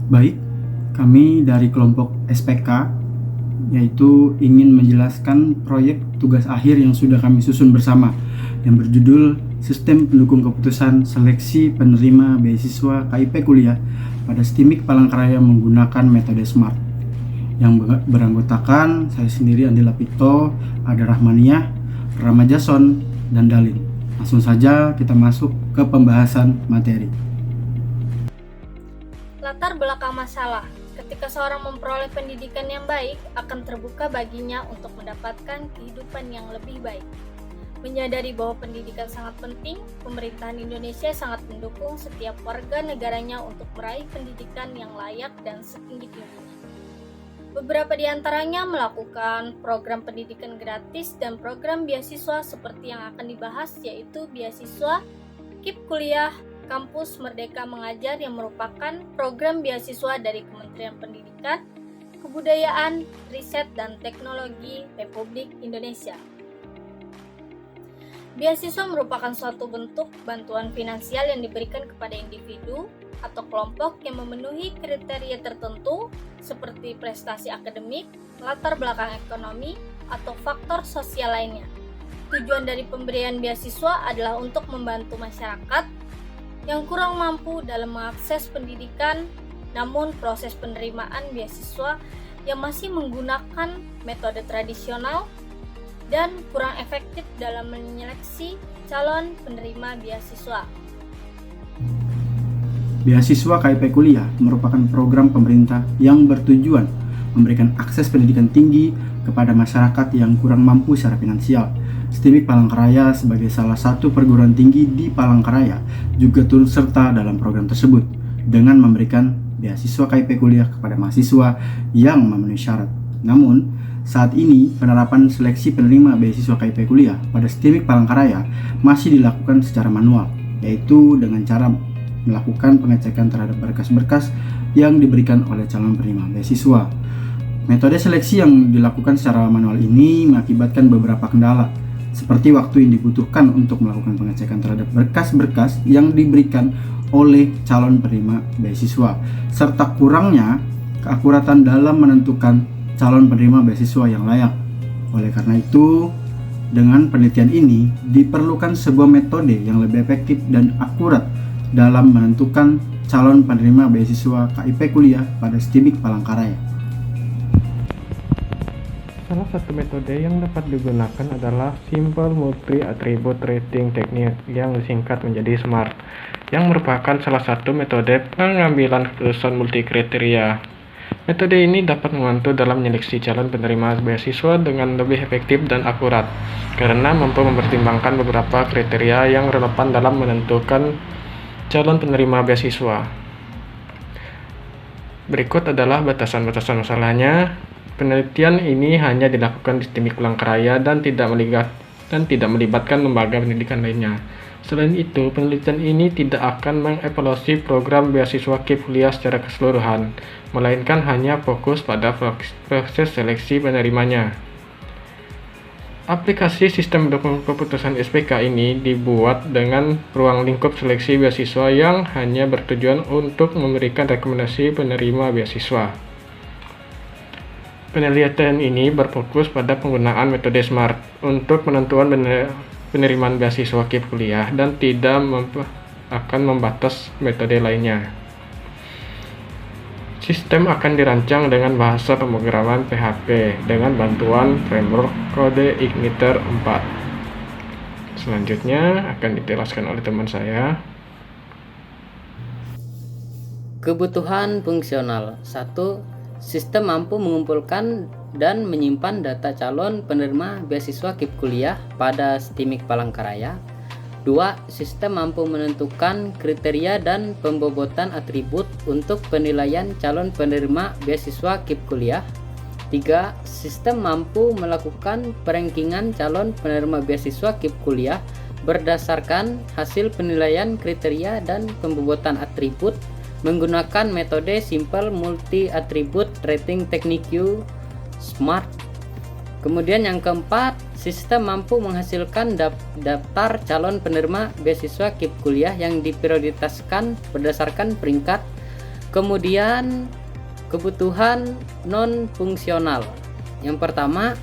Baik, kami dari kelompok SPK yaitu ingin menjelaskan proyek tugas akhir yang sudah kami susun bersama yang berjudul Sistem Pendukung Keputusan Seleksi Penerima Beasiswa KIP Kuliah pada STIMIK Palangkaraya menggunakan metode SMART yang beranggotakan saya sendiri Andi Lapito, Ada Rahmaniah, Rama Jason, dan Dalin. Langsung saja kita masuk ke pembahasan materi. Latar belakang masalah. Ketika seorang memperoleh pendidikan yang baik, akan terbuka baginya untuk mendapatkan kehidupan yang lebih baik. Menyadari bahwa pendidikan sangat penting, pemerintahan Indonesia sangat mendukung setiap warga negaranya untuk meraih pendidikan yang layak dan setinggi-tingginya. Beberapa di antaranya melakukan program pendidikan gratis dan program beasiswa seperti yang akan dibahas, yaitu beasiswa KIP Kuliah Kampus Merdeka Mengajar yang merupakan program beasiswa dari Kementerian Pendidikan, Kebudayaan, Riset, dan Teknologi Republik Indonesia. Beasiswa merupakan suatu bentuk bantuan finansial yang diberikan kepada individu atau kelompok yang memenuhi kriteria tertentu seperti prestasi akademik, latar belakang ekonomi, atau faktor sosial lainnya. Tujuan dari pemberian beasiswa adalah untuk membantu masyarakat yang kurang mampu dalam mengakses pendidikan, namun proses penerimaan beasiswa yang masih menggunakan metode tradisional dan kurang efektif dalam menyeleksi calon penerima beasiswa. Beasiswa KIP Kuliah merupakan program pemerintah yang bertujuan memberikan akses pendidikan tinggi kepada masyarakat yang kurang mampu secara finansial. STIMIK Palangkaraya sebagai salah satu perguruan tinggi di Palangkaraya juga turut serta dalam program tersebut dengan memberikan beasiswa KIP Kuliah kepada mahasiswa yang memenuhi syarat. Namun, saat ini penerapan seleksi penerima beasiswa KIP Kuliah pada STIMIK Palangkaraya masih dilakukan secara manual, yaitu dengan cara melakukan pengecekan terhadap berkas-berkas yang diberikan oleh calon penerima beasiswa. Metode seleksi yang dilakukan secara manual ini mengakibatkan beberapa kendala, seperti waktu yang dibutuhkan untuk melakukan pengecekan terhadap berkas-berkas yang diberikan oleh calon penerima beasiswa, serta kurangnya keakuratan dalam menentukan calon penerima beasiswa yang layak. Oleh karena itu, dengan penelitian ini diperlukan sebuah metode yang lebih efektif dan akurat dalam menentukan calon penerima beasiswa KIP Kuliah pada STIMIK Palangkaraya. Salah satu metode yang dapat digunakan adalah Simple Multi Attribute Rating Technique yang disingkat menjadi SMART, yang merupakan salah satu metode pengambilan keputusan multi kriteria. Metode ini dapat membantu dalam menyeleksi calon penerima beasiswa dengan lebih efektif dan akurat, karena mampu mempertimbangkan beberapa kriteria yang relevan dalam menentukan calon penerima beasiswa. Berikut adalah batasan-batasan masalahnya. Penelitian ini hanya dilakukan di STIMIK Palangkaraya dan tidak melibatkan lembaga pendidikan lainnya. Selain itu, penelitian ini tidak akan mengevaluasi program beasiswa KIP Kuliah secara keseluruhan, melainkan hanya fokus pada proses seleksi penerimanya. Aplikasi sistem pendukung keputusan SPK ini dibuat dengan ruang lingkup seleksi beasiswa yang hanya bertujuan untuk memberikan rekomendasi penerima beasiswa. Penelitian ini berfokus pada penggunaan metode SMART untuk penentuan penerimaan beasiswa KIP Kuliah dan tidak akan membatas metode lainnya. Sistem akan dirancang dengan bahasa pemrograman PHP dengan bantuan framework kode Igniter 4. Selanjutnya akan dijelaskan oleh teman saya. Kebutuhan fungsional. 1. Sistem mampu mengumpulkan dan menyimpan data calon penerima beasiswa KIP Kuliah pada STIMIK Palangkaraya. 2. Sistem mampu menentukan kriteria dan pembobotan atribut untuk penilaian calon penerima beasiswa KIP Kuliah. 3. Sistem mampu melakukan perankingan calon penerima beasiswa KIP Kuliah berdasarkan hasil penilaian kriteria dan pembobotan atribut menggunakan metode Simple Multi Attribute Rating Technique SMART. Kemudian yang keempat, sistem mampu menghasilkan daftar calon penerima beasiswa KIP Kuliah yang diprioritaskan berdasarkan peringkat Kemudian kebutuhan non-fungsional. Yang pertama,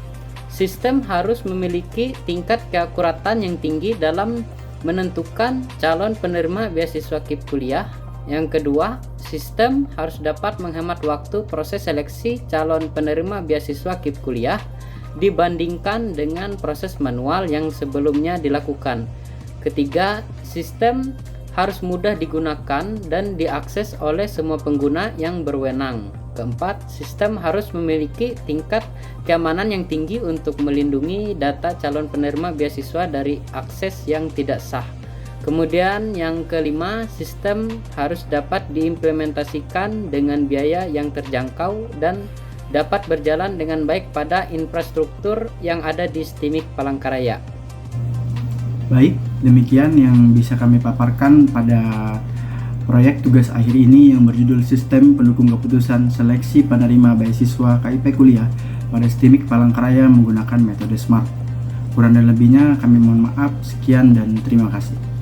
sistem harus memiliki tingkat keakuratan yang tinggi dalam menentukan calon penerima beasiswa KIP kuliah. Yang kedua, sistem harus dapat menghemat waktu proses seleksi calon penerima beasiswa KIP kuliah dibandingkan dengan proses manual yang sebelumnya dilakukan. Ketiga, sistem harus mudah digunakan dan diakses oleh semua pengguna yang berwenang. Keempat, sistem harus memiliki tingkat keamanan yang tinggi untuk melindungi data calon penerima beasiswa dari akses yang tidak sah. Kemudian yang kelima, sistem harus dapat diimplementasikan dengan biaya yang terjangkau dan dapat berjalan dengan baik pada infrastruktur yang ada di STIMIK Palangkaraya. Baik, demikian yang bisa kami paparkan pada proyek tugas akhir ini yang berjudul Sistem Pendukung Keputusan Seleksi Penerima Beasiswa KIP Kuliah pada STIMIK Palangkaraya menggunakan metode SMART. Kurang dan lebihnya kami mohon maaf. Sekian dan terima kasih.